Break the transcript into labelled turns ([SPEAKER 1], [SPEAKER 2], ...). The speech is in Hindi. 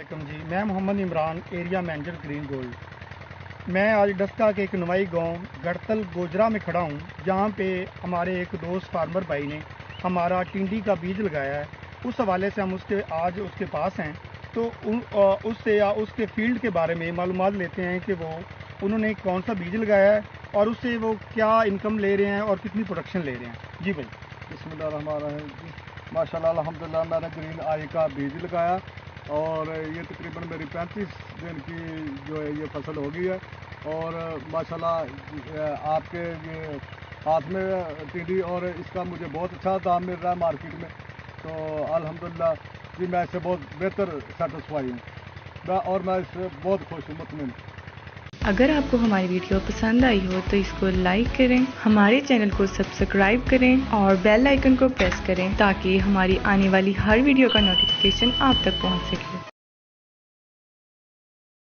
[SPEAKER 1] वालेकुम जी। मैं Mohammad Imran, area manager Green Gold. मैं आज डस्का के एक नुमाई गांव गड़तल गोजरा में खड़ा हूं, जहां पे हमारे एक दोस्त फार्मर भाई ने हमारा टिंडी का बीज लगाया है। उस हवाले से हम आज उसके पास हैं, तो उससे या उसके फील्ड के बारे में मालूमात लेते हैं कि उन्होंने कौन सा बीज लगाया है और उससे वो क्या इनकम ले रहे हैं और कितनी प्रोडक्शन ले रहे हैं। जी भाई।
[SPEAKER 2] बिस्मिल्लाहिर्रहमानिर्रहीम। माशाल्लाह अल्हम्दुलिल्लाह, मैंने ग्रीन आई का बीज लगाया और ये तकरीबन मेरी 35 दिन की जो है ये फसल हो गई है। और माशाल्लाह आपके ये हाथ में टिंडी और इसका मुझे बहुत अच्छा दाम मिल रहा है मार्केट में। तो अल्हम्दुलिल्लाह जी, मैं इससे बहुत बेहतर सेटिस्फाई हूँ और मैं इससे बहुत खुश हूँ, मुतमिन।
[SPEAKER 3] अगर आपको हमारी वीडियो पसंद आई हो तो इसको लाइक करें, हमारे चैनल को सब्सक्राइब करें और बेल आइकन को प्रेस करें ताकि हमारी आने वाली हर वीडियो का नोटिफिकेशन आप तक पहुंच सके।